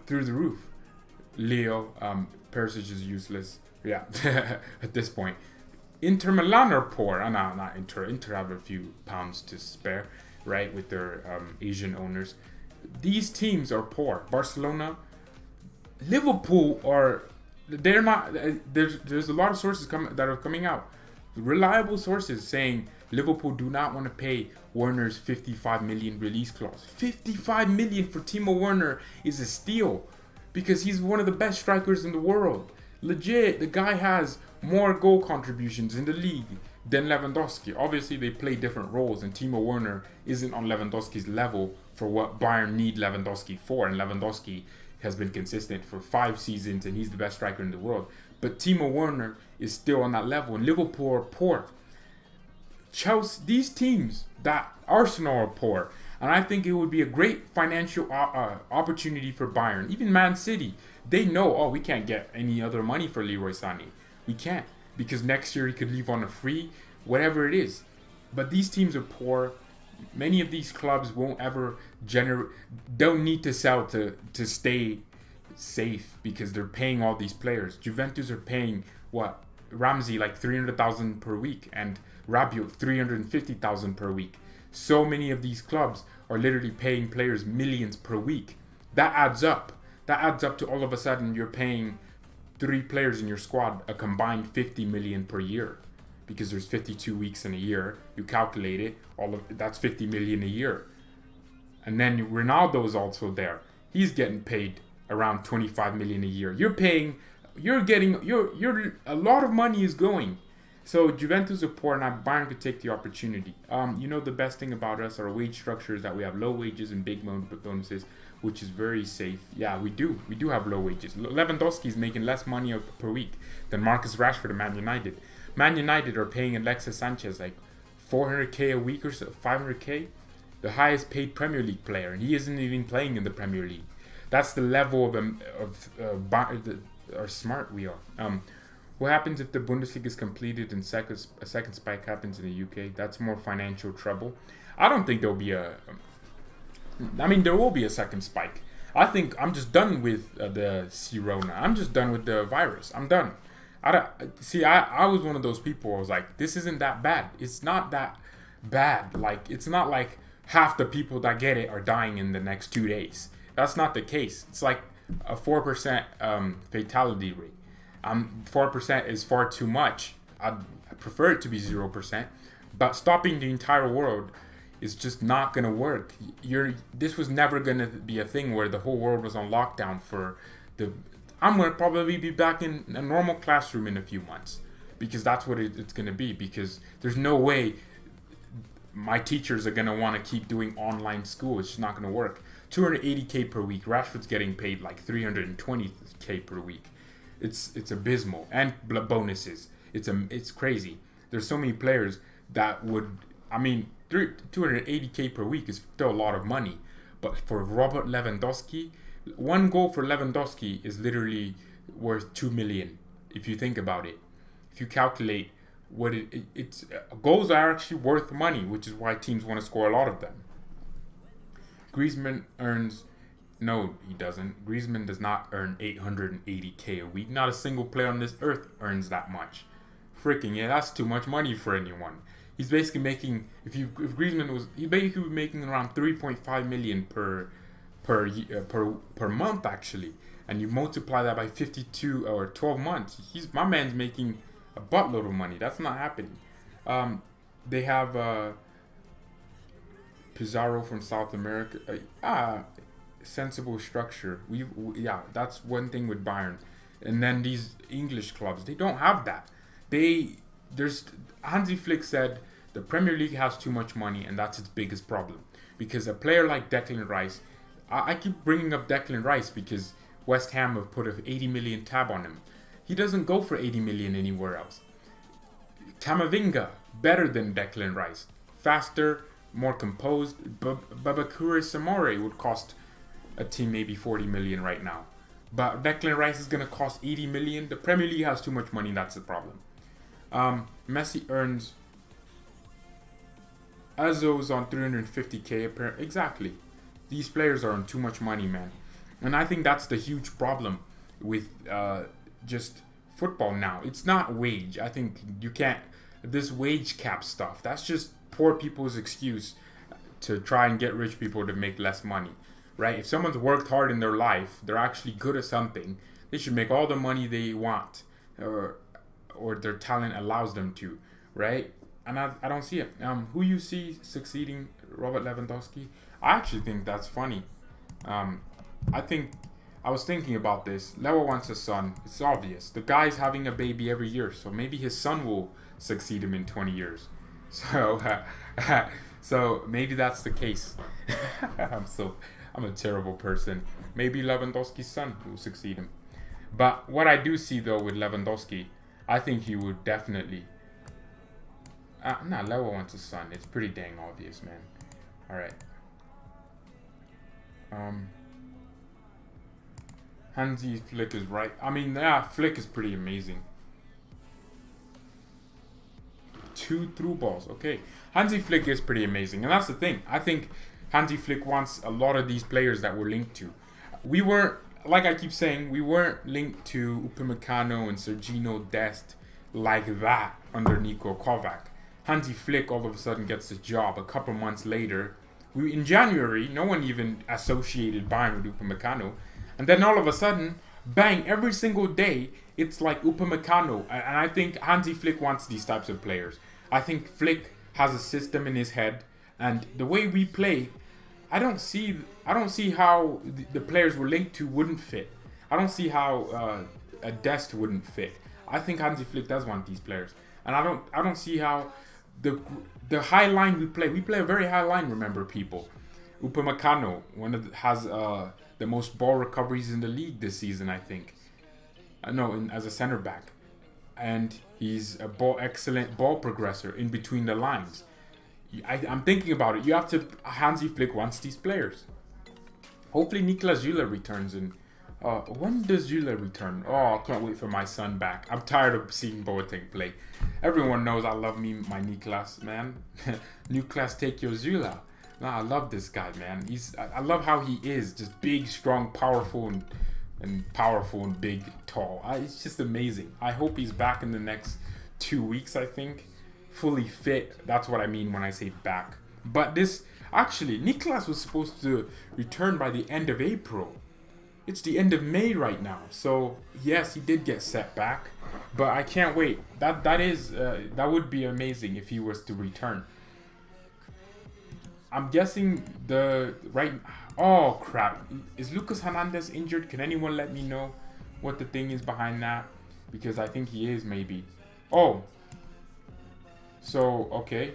[SPEAKER 1] through the roof. Leo, Perisic is useless. Yeah, at this point. Inter Milan are poor. No, not Inter. Inter have a few pounds to spare, right, with their Asian owners. These teams are poor. Barcelona, Liverpool are... They're not... There's a lot of sources that are coming out. Reliable sources saying Liverpool do not want to pay Werner's 55 million release clause. 55 million for Timo Werner is a steal because he's one of the best strikers in the world. Legit, the guy has more goal contributions in the league than Lewandowski. Obviously, they play different roles, and Timo Werner isn't on Lewandowski's level for what Bayern need Lewandowski for. And Lewandowski has been consistent for 5 seasons, and he's the best striker in the world. But Timo Werner is still on that level, and Liverpool are poor. Chelsea, these teams, that Arsenal are poor, and I think it would be a great financial opportunity for Bayern. Even Man City, they know, oh, we can't get any other money for Leroy Sane. We can't, because next year he could leave on a free, whatever it is. But these teams are poor. Many of these clubs won't ever don't need to sell to stay safe because they're paying all these players. Juventus are paying what? Ramsey like 300,000 per week and Rabiot 350,000 per week. So many of these clubs are literally paying players millions per week. That adds up. That adds up to all of a sudden you're paying 3 players in your squad a combined 50 million per year. Because there's 52 weeks in a year, you calculate it, that's 50 million a year. And then Ronaldo's also there. He's getting paid around 25 million a year. A lot of money is going. So Juventus are poor, and Bayern could take the opportunity. The best thing about us, our wage structure, is that we have low wages and big bonuses, which is very safe. Yeah, we do have low wages. Lewandowski is making less money per week than Marcus Rashford at Man United. Man United are paying Alexis Sanchez like 400k a week or so, 500k, the highest paid Premier League player, and he isn't even playing in the Premier League. That's the level of how smart we are. What happens if the Bundesliga is completed and a second spike happens in the UK? That's more financial trouble. I don't think there'll be there will be a second spike. I think I'm just done with the Corona. I'm just done with the virus. I'm done. I was one of those people. I was like, this isn't that bad. It's not that bad. Like, it's not like half the people that get it are dying in the next 2 days. That's not the case. It's like a 4% fatality rate. 4% is far too much. I prefer it to be 0%. But stopping the entire world is just not going to work. This was never going to be a thing where the whole world was on lockdown for the... I'm going to probably be back in a normal classroom in a few months because that's what it's going to be, because there's no way my teachers are going to want to keep doing online school. It's just not going to work. 280k per week. Rashford's getting paid like 320k per week. It's abysmal. And bonuses. It's crazy. There's so many players that would... 280k per week is still a lot of money. But for Robert Lewandowski... 1 goal for Lewandowski is literally worth 2 million if you think about it. If you calculate what it's goals are actually worth money, which is why teams want to score a lot of them. Griezmann earns... No, he doesn't. Griezmann does not earn 880k a week. Not a single player on this earth earns that much. Freaking yeah, that's too much money for anyone. He's basically making... If Griezmann was... He's basically making around 3.5 million per month actually, and you multiply that by 52 or 12 months, my man's making a buttload of money. That's not happening. They have Pizarro from South America. Sensible structure. That's one thing with Bayern. And then these English clubs, they don't have that. Hansi Flick said the Premier League has too much money, and that's its biggest problem, because a player like Declan Rice, I keep bringing up Declan Rice because West Ham have put an 80 million tab on him. He doesn't go for 80 million anywhere else. Camavinga, better than Declan Rice. Faster, more composed. Babakura Samore would cost a team maybe 40 million right now. But Declan Rice is going to cost 80 million. The Premier League has too much money, that's the problem. Messi earns... Azo's on 350k apparently. Exactly. These players are on too much money, man. And I think that's the huge problem with just football now. It's not wage. I think you can't... This wage cap stuff, that's just poor people's excuse to try and get rich people to make less money, right? If someone's worked hard in their life, they're actually good at something, they should make all the money they want, or their talent allows them to. right? And I don't see it. Who you see succeeding Robert Lewandowski? I actually think that's funny. Um, I think I was thinking about this. Leo wants a son. It's obvious. The guy's having a baby every year, so maybe his son will succeed him in 20 years. So, so maybe that's the case. I'm a terrible person. Maybe Lewandowski's son will succeed him. But what I do see though with Lewandowski, I think he would definitely. Leo wants a son. It's pretty dang obvious, man. All right. Hansi Flick is right. I mean, yeah, Flick is pretty amazing. 2 through balls. Okay. Hansi Flick is pretty amazing. And that's the thing. I think Hansi Flick wants a lot of these players that we're linked to. We weren't, like I keep saying, we weren't linked to Upamecano and Sergino Dest like that under Niko Kovac. Hansi Flick all of a sudden gets the job a couple months later. In January, no one even associated Bayern with Upamecano. And then all of a sudden, bang, every single day, it's like Upamecano. And I think Hansi Flick wants these types of players. I think Flick has a system in his head. And the way we play, I don't see how the players we're linked to wouldn't fit. I don't see how a Dest wouldn't fit. I think Hansi Flick does want these players. And I don't see how the high line we play a very high line, remember, people. Upamecano has the most ball recoveries in the league this season, I think. As a center back. And he's a excellent ball progressor in between the lines. I'm thinking about it. Hansi Flick wants these players. Hopefully Niklas Süle returns in. When does Süle return? Oh, I can't wait for my son back. I'm tired of seeing Boateng play. Everyone knows I love my Niklas, man. Niklas, take your Süle. No, I love this guy, man. I love how he is. Just big, strong, powerful, and powerful and big, tall. It's just amazing. I hope he's back in the next 2 weeks, I think. Fully fit. That's what I mean when I say back. But Niklas was supposed to return by the end of April. It's the end of May right now. So, yes, he did get set back. But I can't wait. That would be amazing if he was to return. I'm guessing oh crap. Is Lucas Hernandez injured? Can anyone let me know what the thing is behind that? Because I think he is, maybe. Oh. So, okay.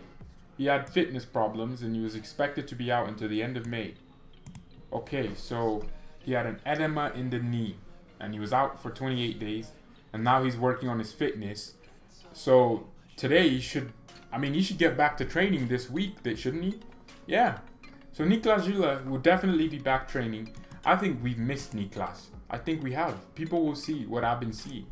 [SPEAKER 1] He had fitness problems and he was expected to be out until the end of May. Okay, so he had an edema in the knee and he was out for 28 days and now he's working on his fitness. So today he should get back to training this week, shouldn't he? Yeah. So Niklas Süle will definitely be back training. I think we've missed Niklas. I think we have. People will see what I've been seeing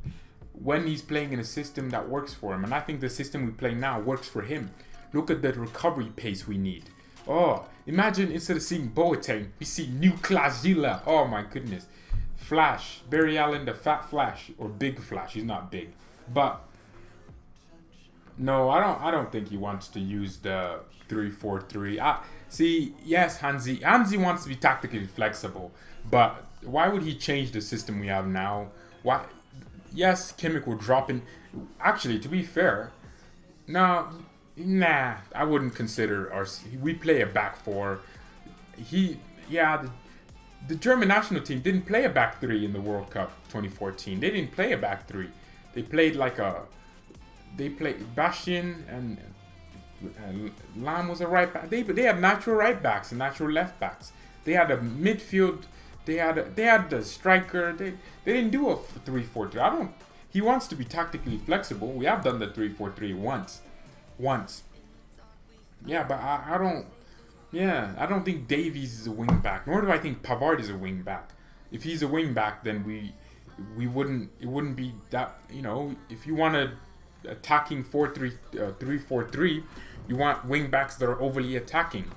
[SPEAKER 1] when he's playing in a system that works for him. And I think the system we play now works for him. Look at the recovery pace we need. Oh, imagine instead of seeing Boateng, we see Niklas Süle. Oh my goodness. Flash. Barry Allen, the fat Flash. Or big Flash. He's not big. But no, I don't think he wants to use the 3-4-3. Yes, Hansi wants to be tactically flexible, but why would he change the system we have now? Why? Yes, Kimmich will drop in. Actually, to be fair, I wouldn't consider we play a back four. The German national team didn't play a back three in the World Cup 2014. They didn't play a back three. They played Bastian and Lam was a right back. They had natural right backs and natural left backs. They had a midfield. They had the striker. They didn't do a 3-4-3. He wants to be tactically flexible. We have done the 3-4-3 once. Yeah, but I don't think Davies is a wing back. Nor do I think Pavard is a wing back. If he's a wing back, then it wouldn't be that, if you want a attacking 3-4-3, you want wing backs that are overly attacking.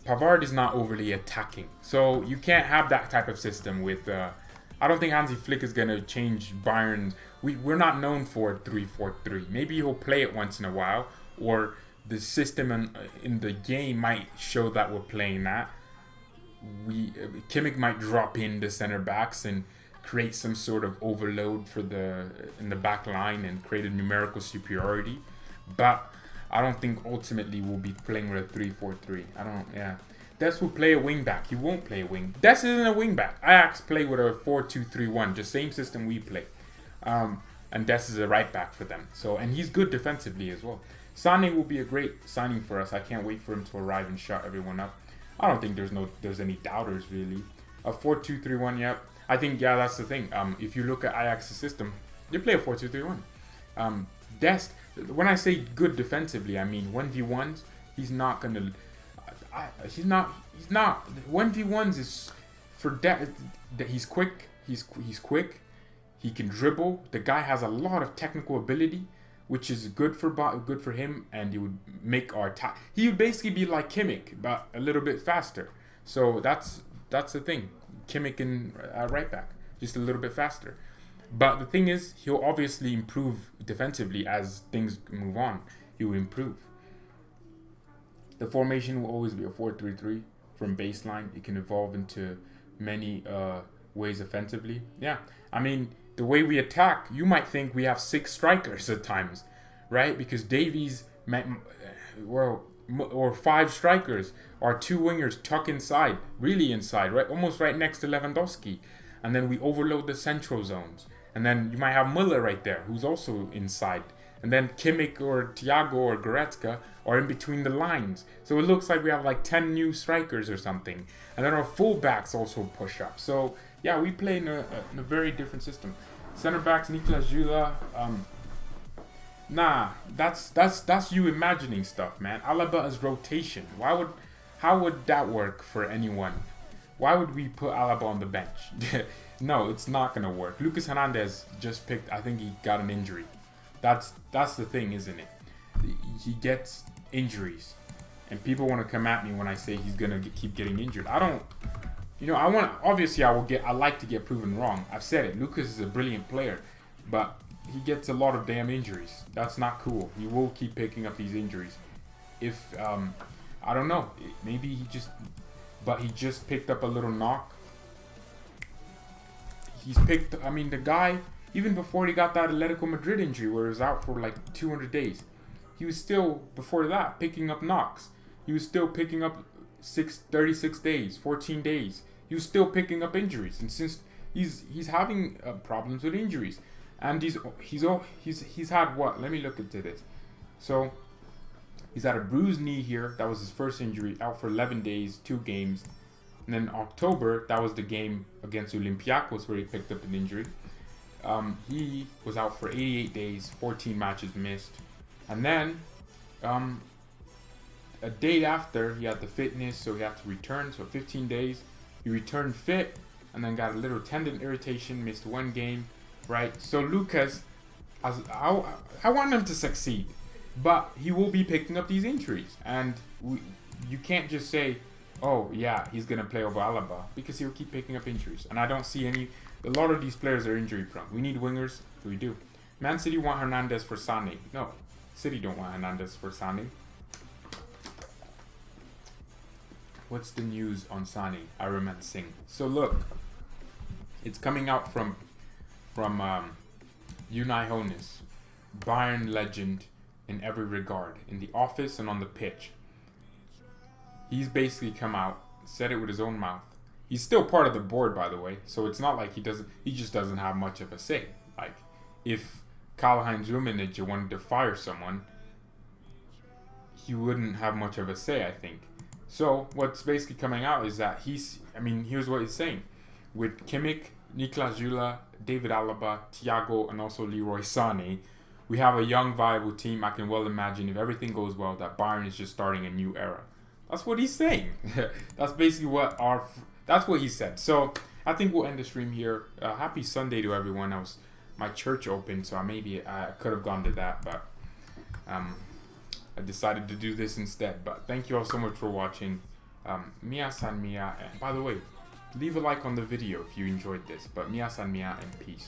[SPEAKER 1] Pavard is not overly attacking, so you can't have that type of system with. I don't think Hansi Flick is gonna change Bayern. We're not known for 3-4-3. Maybe he'll play it once in a while, or the system in the game might show that we're playing that. Kimmich might drop in the center backs and create some sort of overload in the back line and create a numerical superiority. But I don't think ultimately we'll be playing with a 3-4-3. I don't, yeah. Des will play a wing back. He won't play a wing. Des isn't a wing back. Ajax play with a 4-2-3-1, just same system we play. And Des is a right back for them. So, and he's good defensively as well. Sane will be a great signing for us. I can't wait for him to arrive and shut everyone up. I don't think there's any doubters really. A 4-2-3-1, yep. I think, yeah, that's the thing. If you look at Ajax's system, they play a 4-2-3-1. Des, when I say good defensively, I mean 1v1s. He's not gonna. He's not. 1v1s is for that. He's quick. He's quick. He can dribble. The guy has a lot of technical ability, which is good for him, and he would make our attack. He would basically be like Kimmich, but a little bit faster. So that's the thing. Kimmich and right back, just a little bit faster. But the thing is, he'll obviously improve defensively as things move on. He will improve. The formation will always be a 4-3-3 from baseline. It can evolve into many ways offensively. Yeah, I mean, the way we attack, you might think we have 6 strikers at times, right? Because Davies, or 5 strikers, or 2 wingers tuck inside, really inside, right, almost right next to Lewandowski. And then we overload the central zones. And then you might have Muller right there, who's also inside. And then Kimmich or Thiago or Goretzka are in between the lines. So it looks like we have like 10 new strikers or something. And then our fullbacks also push up. So yeah, we play in a very different system. Center backs, Niklas Jula. Nah, that's you imagining stuff, man. Alaba is rotation. How would that work for anyone? Why would we put Alaba on the bench? No, it's not gonna work. Lucas Hernandez just picked. I think he got an injury. That's the thing, isn't it? He gets injuries, and people want to come at me when I say he's gonna keep getting injured. I don't. Obviously, I like to get proven wrong. I've said it. Lucas is a brilliant player, but he gets a lot of damn injuries. That's not cool. He will keep picking up these injuries. If I don't know, maybe he just picked up a little knock. The guy, even before he got that Atletico Madrid injury where he was out for like 200 days, he was still, before that, picking up knocks. He was still picking up 36 days, 14 days. He was still picking up injuries. And since he's having problems with injuries. And he's had what? Let me look into this. So, he's had a bruised knee here. That was his first injury. Out for 11 days, 2 games. And then October, that was the game against Olympiacos where he picked up an injury. He was out for 88 days, 14 matches missed. And then, a day after, he had the fitness, so he had to return. So 15 days, he returned fit, and then got a little tendon irritation, missed 1 game, right? So Lucas, I want him to succeed, but he will be picking up these injuries. And you can't just say, oh yeah, he's going to play over Alaba, because he'll keep picking up injuries. And I don't see a lot of these players are injury prone. We need wingers, we do. Man City want Hernandez for Sane. No, City don't want Hernandez for Sane. What's the news on Sane? Araman Singh. So look, it's coming out from Unai Hoeneß, Bayern legend in every regard, in the office and on the pitch. He's basically come out, said it with his own mouth. He's still part of the board, by the way, so it's not like he just doesn't have much of a say. Like, if Karl-Heinz Rummenigge wanted to fire someone, he wouldn't have much of a say, I think. So, what's basically coming out is that here's what he's saying. With Kimmich, Niklas Jula, David Alaba, Thiago, and also Leroy Sane, we have a young, viable team. I can well imagine, if everything goes well, that Bayern is just starting a new era. That's what he's saying. That's basically that's what he said. So I think we'll end the stream here. Happy Sunday to everyone. My church opened, so I could have gone to that, but I decided to do this instead. But thank you all so much for watching. Mia-san Mia. And by the way, leave a like on the video if you enjoyed this. But Mia-san Mia and peace.